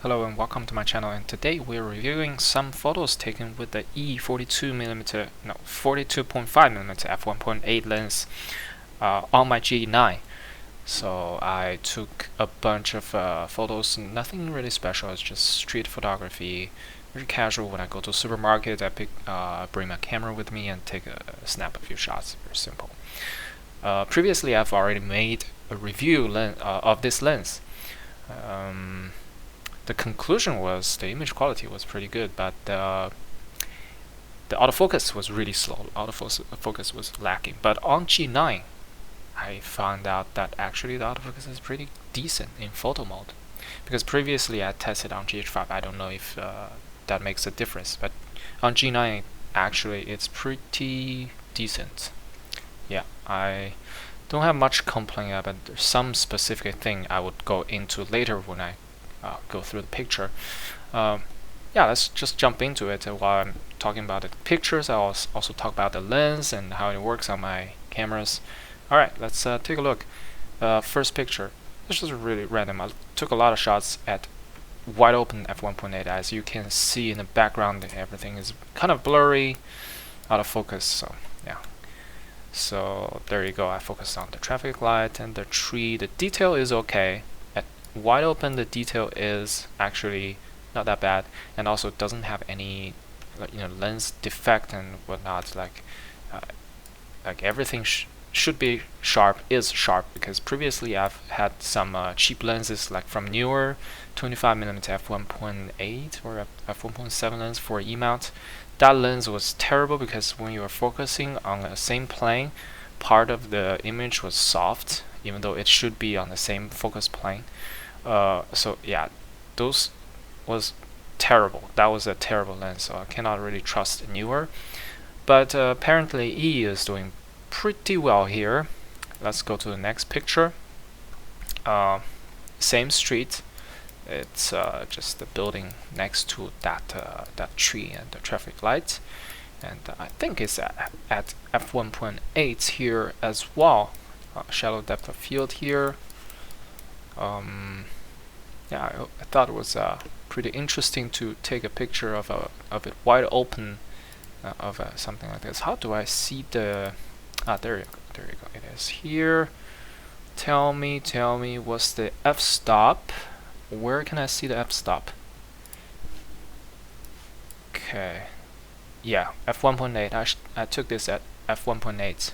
Hello and welcome to my channel, and today we're reviewing some photos taken with the 42.5mm f1.8 lens on my G9. So I took a bunch of photos, nothing really special, it's just street photography, very casual. When I go to a supermarket, I bring my camera with me and snap a few shots, very simple. Previously I've already made a review of this lens. The conclusion was the image quality was pretty good, but the autofocus was really slow. Autofocus was lacking. But on G9, I found out that actually the autofocus is pretty decent in photo mode. Because previously I tested on GH5. I don't know if that makes a difference, but on G9 actually it's pretty decent. Yeah, I don't have much complaint about. There's some specific thing I would go into later when I go through the picture. Yeah, let's just jump into it. While I'm talking about the pictures, I'll also talk about the lens and how it works on my cameras. Alright, let's take a look. First picture. This is really random. I took a lot of shots at wide open f1.8. As you can see in the background, everything is kind of blurry, out of focus. So yeah. So there you go. I focused on the traffic light and the tree. The detail is okay. Wide open, the detail is actually not that bad, and also doesn't have any lens defect and whatnot. Like everything should be sharp, is sharp, because previously I've had some cheap lenses like from newer 25mm f1.8 or f1.7 lens for E-mount. That lens was terrible because when you were focusing on the same plane, part of the image was soft, even though it should be on the same focus plane. So yeah, those was terrible. That was a terrible lens, so I cannot really trust newer. But apparently E is doing pretty well here. Let's go to the next picture. Same street. It's just the building next to that tree and the traffic light. And I think it's at f1.8 here as well. Shallow depth of field here. Yeah, I thought it was pretty interesting to take a picture of it wide open, of something like this. How do I see the? There you go. It is here. Tell me, what's the f-stop? Where can I see the f-stop? Okay. Yeah, f1.8. I took this at f1.8.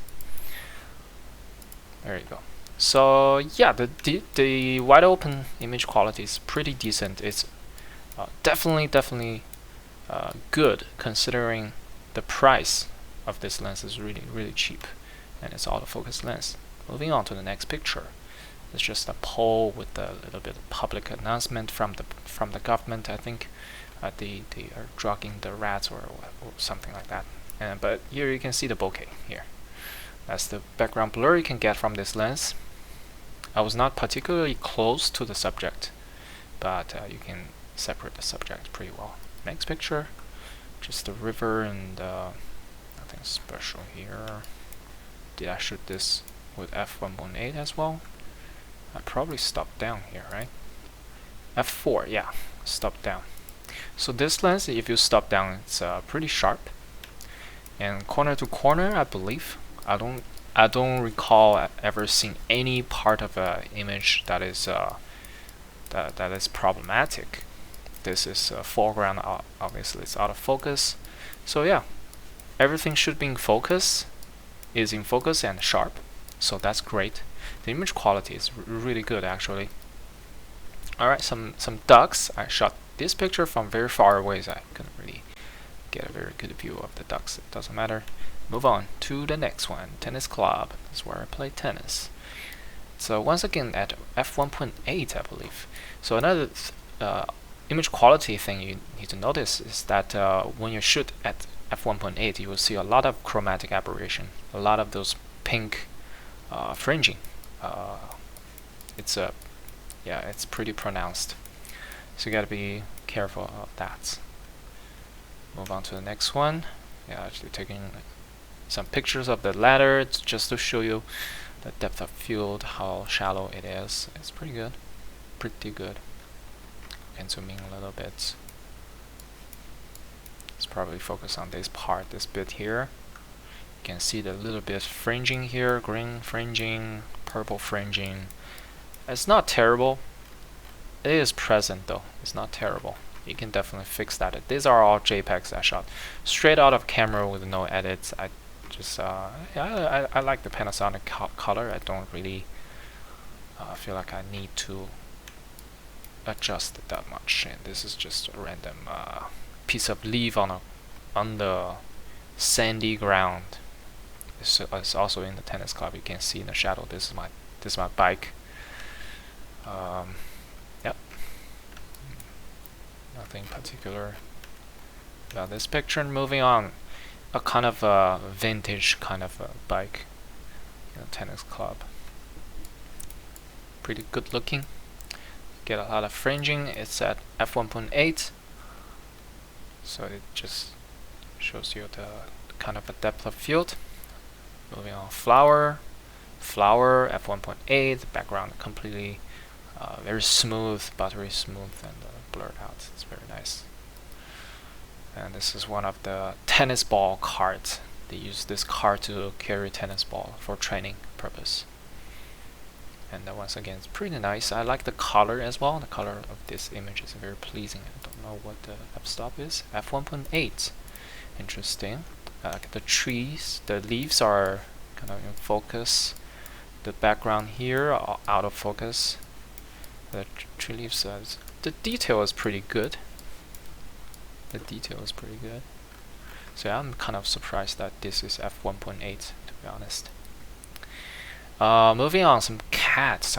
There you go. So yeah, the wide open image quality is pretty decent. It's definitely good, considering the price of this lens is really cheap, and it's autofocus lens. Moving on to the next picture. It's just a poll with a little bit of public announcement from the government. I think they are drugging the rats or something like that. But here you can see the bokeh here. That's the background blur you can get from this lens. I was not particularly close to the subject, but you can separate the subject pretty well. Next picture, just the river and nothing special here. Did I shoot this with f1.8 as well? I probably stopped down here, right? f4, yeah, stop down. So this lens, if you stop down, it's pretty sharp, and corner to corner, I believe. I don't recall ever seeing any part of an image that is that is problematic. This is foreground, obviously it's out of focus. So yeah, everything should be in focus, and sharp. So that's great. The image quality is really good actually. Alright, some ducks. I shot this picture from very far away, so I couldn't really get a very good view of the ducks. It doesn't matter. Move on to the next one, tennis club. That's where I play tennis. So once again at f1.8, I believe. So another image quality thing you need to notice is that when you shoot at f1.8, you will see a lot of chromatic aberration, a lot of those pink fringing. It's pretty pronounced. So you gotta be careful of that. Move on to the next one. Yeah, actually taking some pictures of the ladder just to show you the depth of field, how shallow it is. It's pretty good. can zoom in a little bit. Let's probably focus on this part, this bit here. You can see the little bit fringing here, green fringing, purple fringing. It's not terrible. It is present though. It's not terrible. You can definitely fix that. These are all JPEGs I shot straight out of camera with no edits. I just yeah, I like the Panasonic color. I don't really feel like I need to adjust it that much. And this is just a random piece of leaf on the sandy ground. It's also in the tennis club. You can see in the shadow. This is my bike. Yep. Nothing particular about this picture. Moving on, a kind of a vintage kind of a bike in a tennis club. Pretty good looking. Get a lot of fringing. It's at f1.8, so it just shows you the kind of a depth of field. Moving on, flower f1.8. Background completely very smooth, buttery smooth, and blurred out. It's very nice. And this is one of the tennis ball carts. They use this cart to carry tennis ball for training purpose. And once again, it's pretty nice. I like the color as well. The color of this image is very pleasing. I don't know what the f-stop is. f1.8. Interesting. The trees, the leaves are kind of in focus. The background here are out of focus. The tree leaves, the detail is pretty good. The detail is pretty good. So yeah, I'm kind of surprised that this is f1.8, to be honest. Moving on, some cats.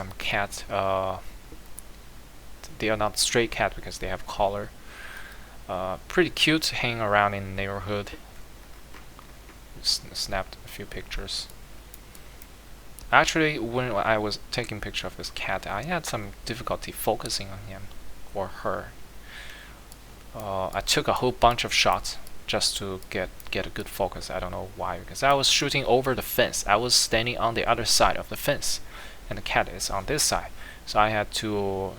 They are not stray cat because they have collar. Pretty cute, hanging around in the neighborhood. Snapped a few pictures. Actually, when I was taking picture of this cat, I had some difficulty focusing on him or her. I took a whole bunch of shots just to get a good focus. I don't know why, because I was shooting over the fence. I was standing on the other side of the fence, and the cat is on this side. So I had to,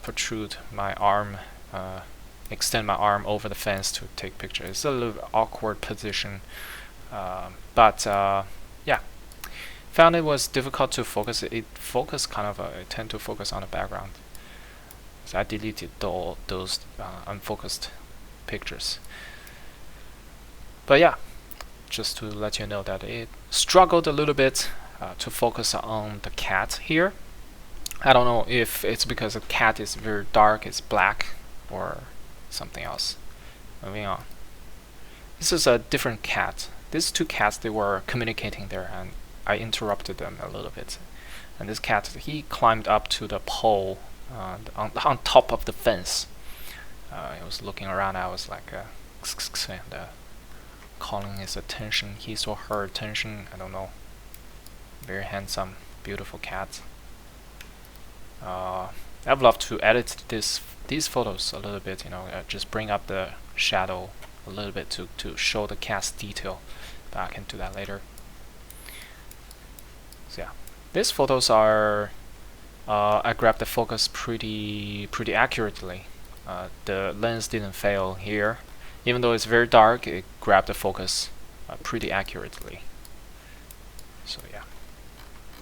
protrude my arm, extend my arm over the fence to take pictures. It's a little awkward position, but yeah. Found it was difficult to focus. It focused kind of. It tend to focus on the background. So I deleted those unfocused pictures. But yeah, just to let you know that it struggled a little bit to focus on the cat here. I don't know if it's because the cat is very dark, it's black, or something else. Moving on. This is a different cat. These two cats, they were communicating there, and I interrupted them a little bit. And this cat, he climbed up to the pole on top of the fence. He was looking around. I was like, and calling his attention, his or her attention. I don't know. Very handsome, beautiful cat. I'd love to edit these photos a little bit. Just bring up the shadow a little bit to show the cat's detail. But I can do that later. So yeah, these photos are. I grabbed the focus pretty accurately. The lens didn't fail here. Even though it's very dark, it grabbed the focus pretty accurately. So yeah.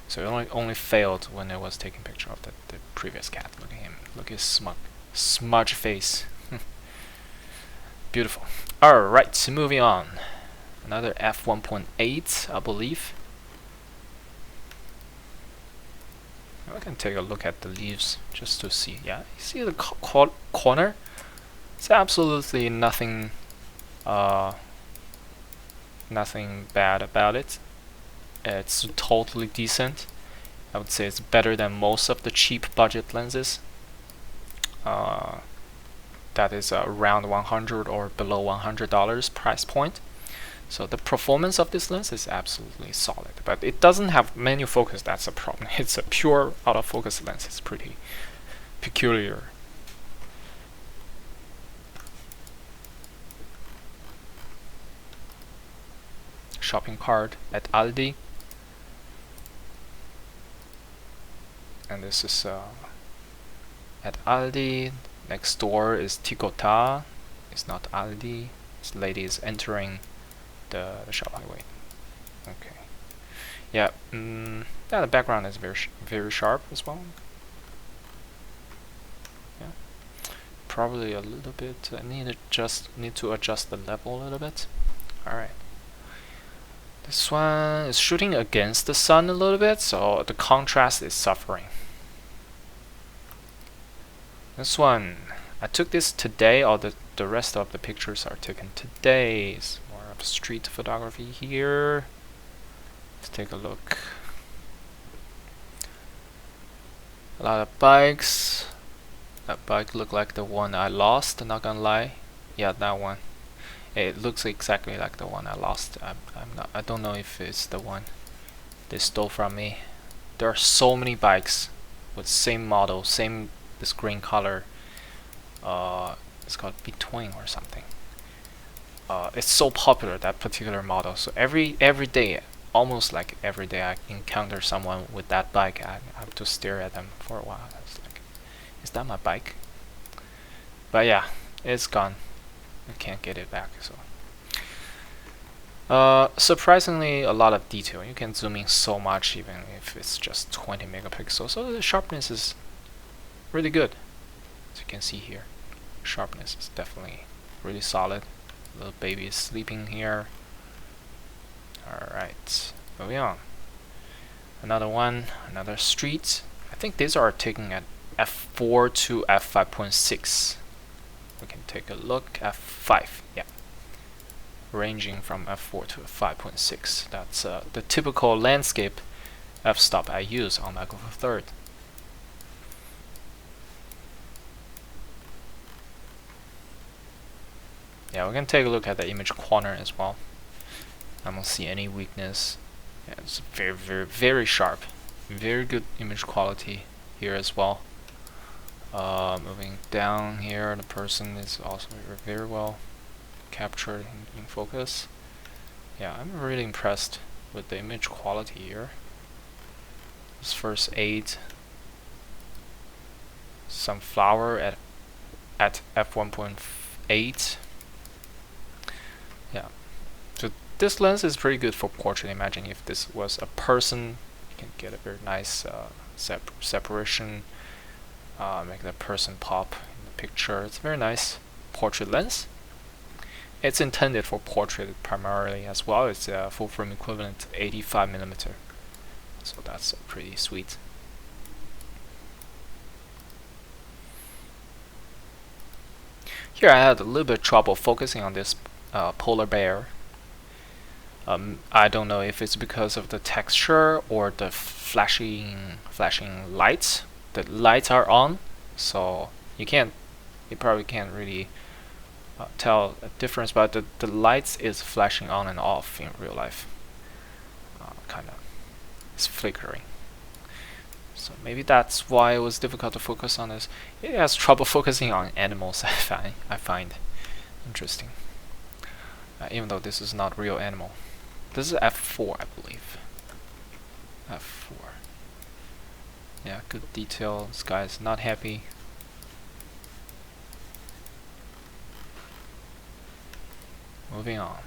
So it only failed when I was taking picture of the previous cat. Look at him. Look at his smudge face. Beautiful. Alright, moving on. Another f1.8, I believe. I can take a look at the leaves just to see. Yeah, you see the corner? It's absolutely nothing bad about it. It's totally decent. I would say it's better than most of the cheap budget lenses. That is around $100 or below $100 price point. So the performance of this lens is absolutely solid, but it doesn't have manual focus. That's a problem. It's a pure autofocus lens. It's pretty peculiar. Shopping cart at Aldi, and this is at Aldi. Next door is Tikota. It's not Ali. This lady is entering the shop highway. Okay. Yeah. Yeah. The background is very sharp as well. Yeah. Probably a little bit. I need to adjust the level a little bit. All right. This one is shooting against the sun a little bit, so the contrast is suffering. This one, I took this today. All the rest of the pictures are taken today. It's more of street photography here. Let's take a look. A lot of bikes. That bike looked like the one I lost, not gonna lie. Yeah, that one. It looks exactly like the one I lost. I don't know if it's the one they stole from me. There are so many bikes with same model, same this green color. It's called Between or something. It's so popular, that particular model. So every day, almost like every day, I encounter someone with that bike. I have to stare at them for a while. It's like, is that my bike? But yeah, it's gone. I can't get it back. So surprisingly, a lot of detail. You can zoom in so much, even if it's just 20 megapixels. So the sharpness is really good, as you can see here. Sharpness is definitely really solid. Little baby is sleeping here. Alright, moving on. Another one, another street. I think these are taken at f4 to f5.6. We can take a look. f5, yeah. Ranging from f4 to f5.6. That's the typical landscape f-stop I use on my Go for Third. Yeah, we can take a look at the image corner as well. I don't see any weakness. Yeah, it's very sharp. Very good image quality here as well. Moving down here, the person is also very well captured in focus. Yeah, I'm really impressed with the image quality here. This first 8. Some flower at f1.8. Yeah. So this lens is pretty good for portrait. Imagine if this was a person, you can get a very nice separation. Make the person pop in the picture. It's a very nice portrait lens. It's intended for portrait primarily as well. It's a full frame equivalent 85mm. So that's pretty sweet. Here I had a little bit of trouble focusing on this polar bear. I don't know if it's because of the texture or the flashing lights. The lights are on, so you probably can't really tell a difference, but the lights is flashing on and off in real life. Kind of, it's flickering. So maybe that's why it was difficult to focus on this. It has trouble focusing on animals. I find interesting, even though this is not real animal. This is f4, I believe. f4. Yeah, good detail. This guy is not happy. Moving on.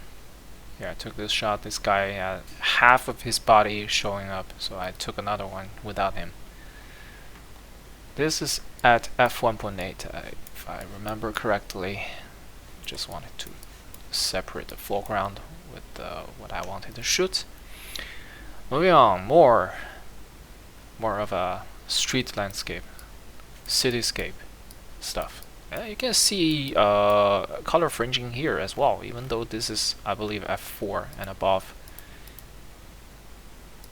Here I took this shot. This guy had half of his body showing up, so I took another one without him. This is at f1.8, if I remember correctly. Just wanted to separate the foreground with what I wanted to shoot. Moving on, more of a street landscape, cityscape stuff. You can see color fringing here as well, even though this is, I believe, f4 and above.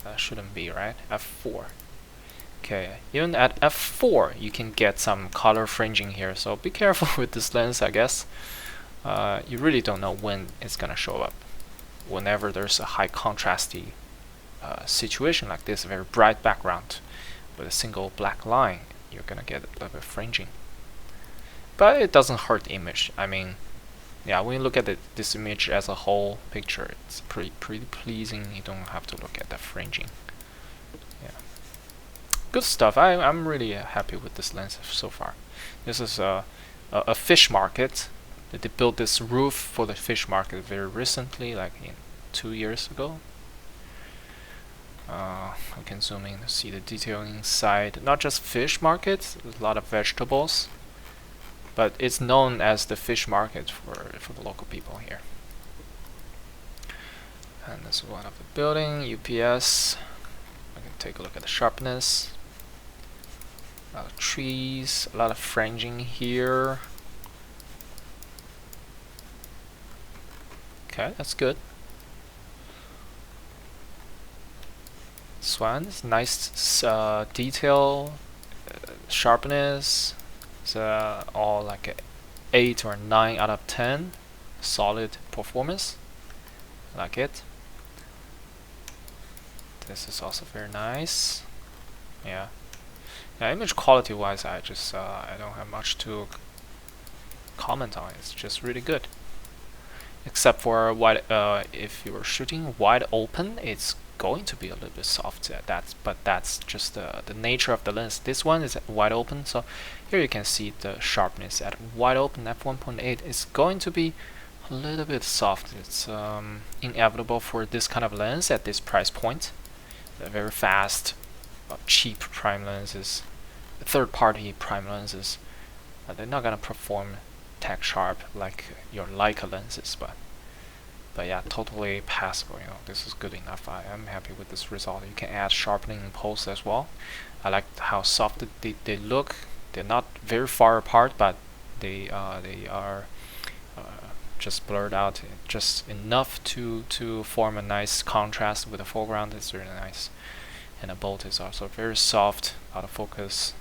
That shouldn't be, right? f4. Okay, even at f4 you can get some color fringing here, so be careful with this lens, I guess. You really don't know when it's gonna show up. Whenever there's a high contrasty situation like this, a very bright background with a single black line, you're gonna get a little bit of fringing. But it doesn't hurt the image. I mean, yeah, when you look at this image as a whole picture, it's pretty pleasing. You don't have to look at the fringing. Yeah, good stuff. I'm really happy with this lens so far. This is a fish market. They built this roof for the fish market very recently, like in 2 years ago. I can zoom in to see the detail inside. Not just fish markets, a lot of vegetables, but it's known as the fish market for the local people here. And this is one of the building, UPS. I can take a look at the sharpness. A lot of trees, a lot of fringing here. Okay, that's good. This one is nice detail, sharpness. It's all like a 8 or 9 out of 10. Solid performance. I like it. This is also very nice. Yeah. Now, image quality wise, I don't have much to comment on. It's just really good. Except for wide, if you are shooting wide open, it's going to be a little bit soft. But that's just the nature of the lens. This one is wide open, so here you can see the sharpness at wide open f1.8 is going to be a little bit soft. It's inevitable for this kind of lens at this price point. The very fast, cheap prime lenses, third-party prime lenses, they're not gonna perform tack sharp like your Leica lenses, but yeah, totally passable. You know, this is good enough. I am happy with this result. You can add sharpening in post as well. I like how soft they look. They're not very far apart, but they are just blurred out just enough to form a nice contrast with the foreground. It's really nice. And the bolt is also very soft, autofocus.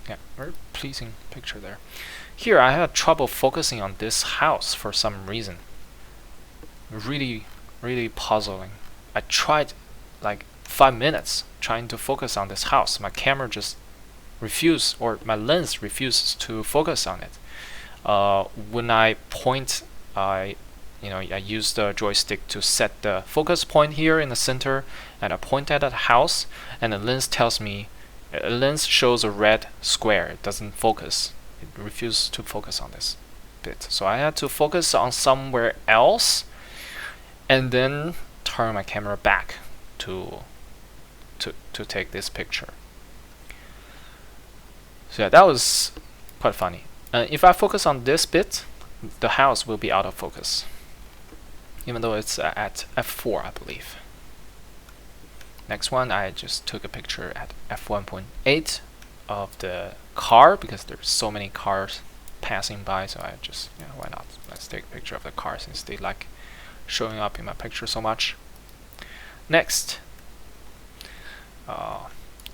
Yeah, very pleasing picture there. Here I had trouble focusing on this house for some reason. Really puzzling. I tried like 5 minutes trying to focus on this house. My camera just refused, or my lens refuses to focus on it. When I point, I use the joystick to set the focus point here in the center, and I point at the house, and the lens tells me, the lens shows a red square. It doesn't focus. It refuses to focus on this bit. So I had to focus on somewhere else, and then turn my camera back to take this picture. So yeah, that was quite funny. If I focus on this bit, the house will be out of focus, even though it's at f4, I believe. Next one, I just took a picture at f1.8 of the car because there's so many cars passing by, so I just, why not? Let's take a picture of the car since they like showing up in my picture so much. Next,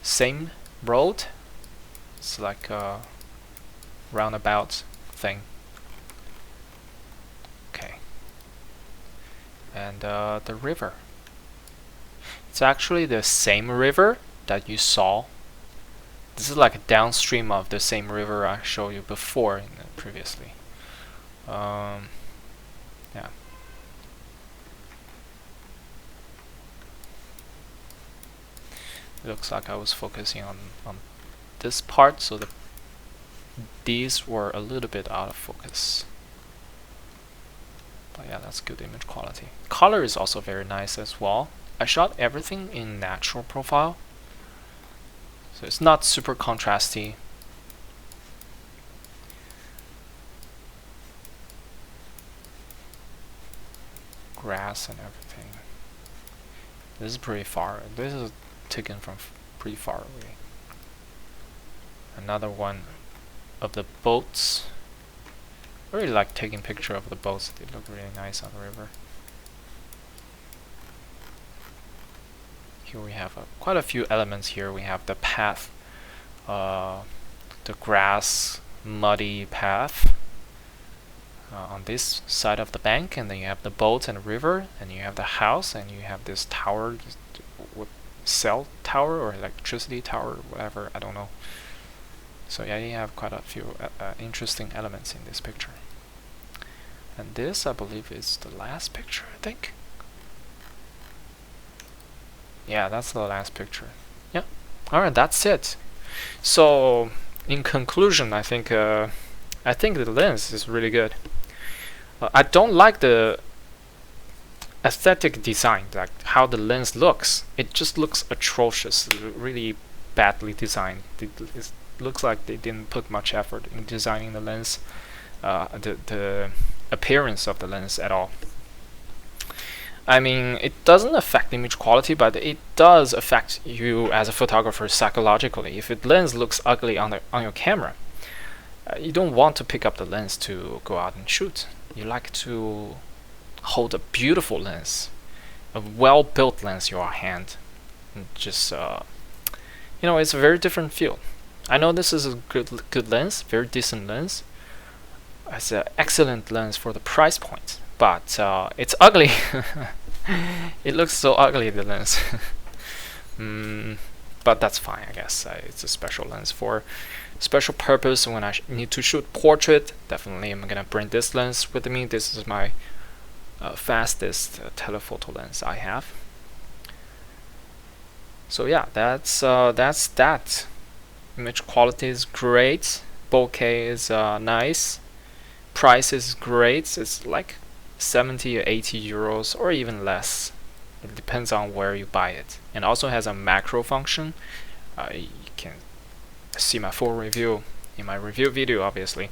same road. It's like a roundabout thing. Okay. And the river. It's actually the same river that you saw. This is like a downstream of the same river I showed you before previously. Yeah. It looks like I was focusing on this part, so these were a little bit out of focus. But yeah, that's good image quality. Color is also very nice as well. I shot everything in natural profile, so it's not super contrasty. Grass and everything. This is pretty far. This is taken from pretty far away. Another one of the boats. I really like taking picture of the boats. They look really nice on the river. Here we have quite a few elements here. We have the path, the grass, muddy path on this side of the bank, and then you have the boat and the river, and you have the house, and you have this tower, cell tower or electricity tower, whatever, I don't know. So yeah, you have quite a few interesting elements in this picture. And this, I believe, is the last picture, I think. Yeah, that's the last picture. Yeah. Alright, that's it. So in conclusion, I think the lens is really good. I don't like the aesthetic design, like how the lens looks. It just looks atrocious, really badly designed. It looks like they didn't put much effort in designing the lens, the appearance of the lens at all. I mean, it doesn't affect image quality, but it does affect you as a photographer psychologically. If the lens looks ugly on your camera, you don't want to pick up the lens to go out and shoot. You like to hold a beautiful lens, a well-built lens in your hand, and just it's a very different feel. I know this is a good lens, very decent lens. It's an excellent lens for the price point, but it's ugly. It looks so ugly, the lens. But that's fine, I guess. It's a special lens for special purpose. When I need to shoot portrait, definitely I'm gonna bring this lens with me. This is my fastest telephoto lens I have. So yeah, that's that. Image quality is great. Bokeh is nice. Price is great. It's like 70 or 80 euros or even less. It depends on where you buy it. And also has a macro function. You can see my full review in my review video, obviously.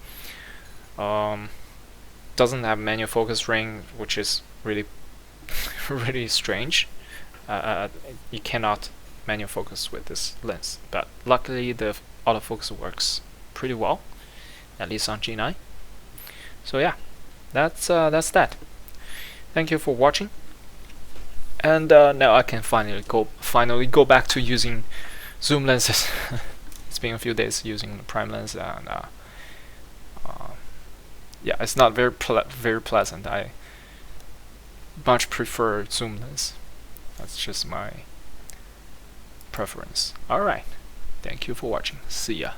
Doesn't have manual focus ring, which is really really strange. You cannot manual focus with this lens, but luckily the autofocus works pretty well, at least on G9. So yeah, that's that. Thank you for watching, and now I can finally go back to using zoom lenses. It's been a few days using the prime lens, and yeah, it's not very pleasant. I much prefer zoom lens. That's just my preference. Alright, thank you for watching. See ya.